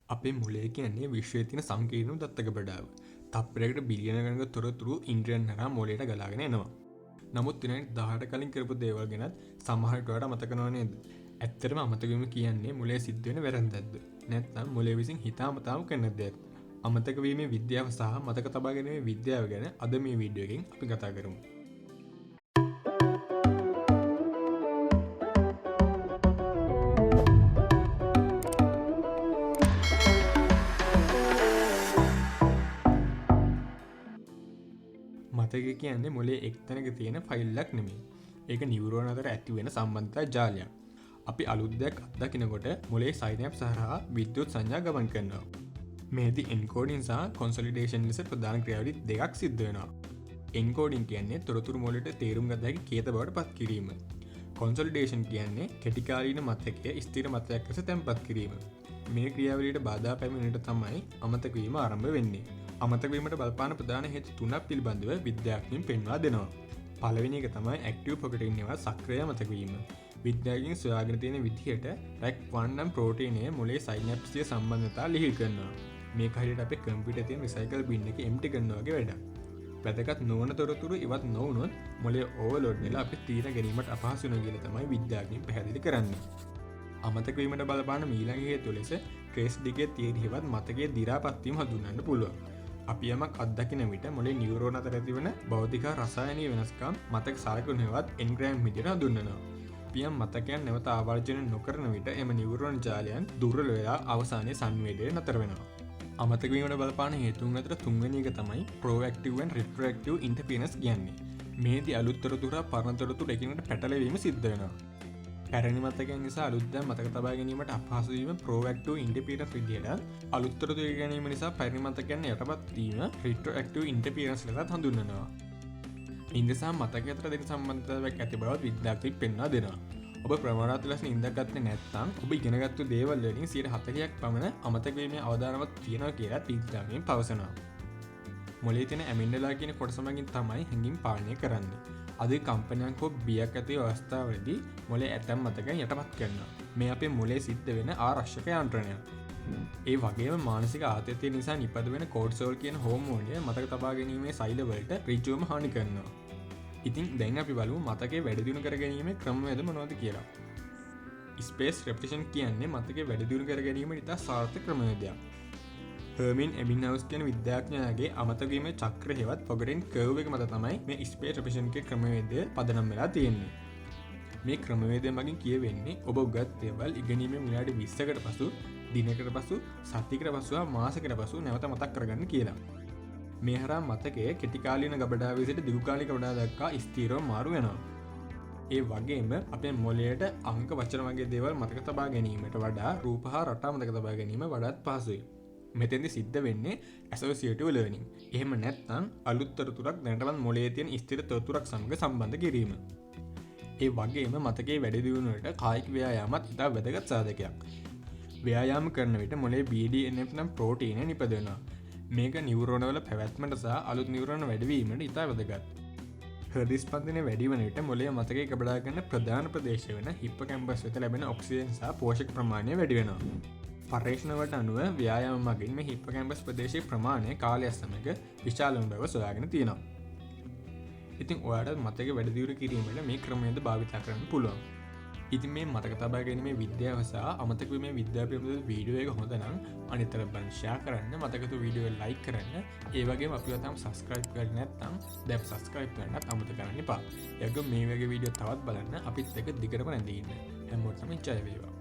අපේ මොලේ කියන්නේ විශ්වයේ තියෙන සංකීර්ණ දත්තක බඩාව. තප්පරයකට බිලියන ගණනක තොරතුරු ඉන්ද්‍රියන් හරහා මොලේට ගලාගෙන එනවා. නමුත් විනාඩි 10කට කලින් කරපු දේවල් ගැනත් සමහරට වඩා මතක නැව නේද? ඇත්තටම අමතක වීම කියන්නේ මොලේ සිද්ධ වෙන වැරැද්දක්ද? නැත්නම් මොලේ විසින් හිතාමතාම කරන දෙයක්ද? අමතක වීමේ විද්‍යාව සහ මතක තබා ගැනීමේ විද්‍යාව ගැන අද මේ වීඩියෝ එකෙන් අපි කතා කරමු. මතකය කියන්නේ මොලේ එක්තැනක තියෙන ෆයිල්ලක් නෙමෙයි. ඒක නියුරෝන අතර ඇති වෙන සම්බන්ධතා ජාලයක්. අපි අලුත් දෙයක් අත්දකිනකොට මොලේ සයිනැප්ස් හරහා විද්‍යුත් සංඥා ගමන් කරනවා. මේදී එන්කෝඩින් සහ කොන්සොලිඩේෂන් ලෙස ප්‍රධාන ක්‍රියාවලි දෙකක් සිද්ධ වෙනවා. එන්කෝඩින් කියන්නේ තොරතුරු මොලේට තේරුම් ගත හැකි කේත බවට පත් කිරීම. කොන්සොලිඩේෂන් කියන්නේ කෙටිකාලීන මතකය ස්ථිර මතකයක් ලෙස තැන්පත් කිරීම. මේ ක්‍රියාවලියට බාධා පැමිණෙන්නට තමයි අමතක වීම ආරම්භ වෙන්නේ. අමතක වීමට බලපාන ප්‍රධාන හේතු තුනක් පිළිබඳව විද්‍යාඥයින් පෙන්වා දෙනවා. පළවෙනි එක තමයි ඇක්ටිව් පොකටින් ඒවා සක්‍රිය අමතක වීම. විද්‍යාඥයින් සොයාගෙන තියෙන විදිහට RAC1 නම් ප්‍රෝටීනය මොලේ සයිනැප්ස්ගේ සම්බන්ධතා ලිහිල් කරනවා. මේක හරියට අපේ කම්පියුටරේ තියෙන රිසයිකල් බින් එක එම්ටි කරනවා වගේ වැඩක්. වැදගත් නොවන තොරතුරු ඉවත් නොවුනොත් මොලේ ඕවර්ලෝඩ් වෙලා අපේ තීරණ ගැනීමට අපහසු වෙනවා කියලා තමයි විද්‍යාඥයින් පැහැදිලි කරන්නේ. අමතක වීමට බලපාන ඊළඟ හේතුව ලෙස ට්‍රේස් ඩිකේ තියරියවත් මතකයේ දි รา පත් වීම හඳුන්වන්න පුළුවන්. අපි යමක් අත්දකින විට මොලේ නියුරෝන අතර ඇතිවන භෞතික රසායනික වෙනස්කම් මතක සලකුණුවත් එන්ග්‍රෑම් විදිහට හඳුන්වනවා. පියම් මතකයන් නැවත ආවර්ජන නොකරන විට එම නියුරෝන ජාලයන් දුර්වල වෙලා අවසානයේ සංවේදනය නතර වෙනවා. අමතක වීමට බලපාන හේතුන් අතර තුන්වෙනි එක තමයි ප්‍රොඇක්ටිව් and රිට්‍රොඇක්ටිව් ඉන්ටර්ෆියරන්ස් කියන්නේ. මේදී අලුත් තොරතුරු පරණ තොරතුරු එකිනෙකට පැටලවීම සිද්ධ වෙනවා. පැරණි මතකයන් නිසා අලුත් දේ මතක තබා ගැනීමට අපහසු වීම ප්‍රොඇක්ටිව් ඉන්ටර්ෆියරන්ස් විදිහට, අලුත් තොරතුරු ගැනීම නිසා පැරණි මතකයන් යටපත් වීම රිට්‍රොඇක්ටිව් ඉන්ටර්ෆියරන්ස් ලෙසත් හඳුන්වනවා. ඉන්දසා මතකය අතර දෙක සම්බන්ධතාවයක් ඇති බවත් විද්‍යාඥයින් පෙන්වා දෙනවා. ඔබ ප්‍රමාණවත් ලෙස නිින්දක් ගත්තේ නැත්නම් ඔබ ඉගෙනගත්තු දේවල් වලින් 40%ක් පමණ අමතක වීමේ අවදානමක් තියෙනවා කියලා විද්‍යාඥයින් පවසනවා. මොලේ තියෙන ඇමින්ඩලා කියන කොටස මගින් තමයි හැඟීම් පාලනය කරන්නේ. අද කම්පනයක් හෝ බියක් ඇති අවස්ථාවලදී මොලේ ඇතැම් මතකයන් යටපත් කරනවා. මේ අපේ මොලේ සිද්ධ වෙන ආරක්ෂක යන්ත්‍රණයක්. ඒ වගේම මානසික ආතතිය නිසා නිපද වෙන කෝර්ටිසෝල් කියන හෝමෝනය මතක තබා ගැනීමේ සෛල වලට ඍජුවම හානි කරනවා. ඉතින් දැන් අපි බලමු මතකයේ වැඩි දියුණු කර ගැනීමේ ක්‍රමවේද මොනවද කියලා. ස්පේස් රෙපිටිෂන් කියන්නේ මතකයේ වැඩි දියුණු කර ගැනීමේ ඉතා සාර්ථක ක්‍රමවේදයක්. හර්මින් එබින්හවුස් කියන විද්‍යාඥයාගේ අමතක වීමේ චක්‍ර හේවත් පොගටින් කර්ව් එක මත තමයි මේ ස්පේස් රෙපිටිෂන් ගේ ක්‍රමවේදය පදනම් වෙලා තියෙන්නේ. මේ ක්‍රමවේදය මගින් කියවෙන්නේ ඔබ උගත් දේවල් ඉගෙනීමේ විනාඩි 20කට පසු, දිනකට පසු, සතියකට පසු හා මාසයකට පසු නැවත මතක් කරගන්න කියලා. මේ හරහා මතකයේ කෙටිකාලීන ගබඩාවේ සිට දීර්ඝකාලික ගබඩාව දක්වා ස්ථිරව මාරු වෙනවා. ඒ වගේම අපේ මොළයට අංක වචන වගේ දේවල් මතක තබා ගැනීමට වඩා රූප හා රටා මතක තබා ගැනීම වඩාත් පහසුයි. මෙතෙන්දි සිද්ධ වෙන්නේ ඇසෝසියේටිව් ලර්නින්. එහෙම නැත්නම් අලුත් තොරතුරක් දැනටමත් මොළයේ තියෙන ස්ථිර තොරතුරක් සමග සම්බන්ධ කිරීම. ඒ වගේම මතකයේ වැඩි දියුණුවට කායික ව්‍යායාමත් ඉතා වැදගත් සාධකයක්. ව්‍යායාම කරන විට මොළයේ BDNF නම් ප්‍රෝටීනය නිපදවෙනවා. මේක නියුරෝන වල පැවැත්මට සහ අලුත් නියුරෝන වැඩිවීමට ඉතා වැදගත්. හෘද ස්පන්දනය වැඩි වන විට මොළයේ මතකයේ ගබඩා ගන්න ප්‍රධාන ප්‍රදේශ වෙන හිප්පොකැම්පස් වෙත ලැබෙන ඔක්සිජන් සහ පෝෂක ප්‍රමාණය වැඩි වෙනවා. පර්යේෂණවලට අනුව ව්‍යායාම මගින් මේ හිප්පොකැම්පස් ප්‍රදේශයේ ප්‍රමාණය කාලය සමග විශාල වන බව සොයාගෙන තියෙනවා. ඉතින් ඔයාලට මතකයේ වැඩි දියුණු කිරීමට මේ ක්‍රමයේද භාවිත කරන්න පුළුවන්. ඉතින් මේ මතක තබා ගැනීමේ විද්‍යාව සහ අමතක වීමේ විද්‍යාව පිළිබඳ වීඩියෝ එක හොඳ නම් අනිතර බලන්න ෂෙයා කරන්න, මතකතු වීඩියෝ එක ලයික් කරන්න. ඒ වගේම අපිව තාම සබ්ස්ක්‍රයිබ් කරලා නැත්නම් දැන් සබ්ස්ක්‍රයිබ් කරන්නත් අමතක කරන්න එපා. එයාගේ මේ වගේ වීඩියෝ තවත් බලන්න අපිත් එක්ක දිගටම රැඳී ඉන්න. හැමෝටම ජය වේවා.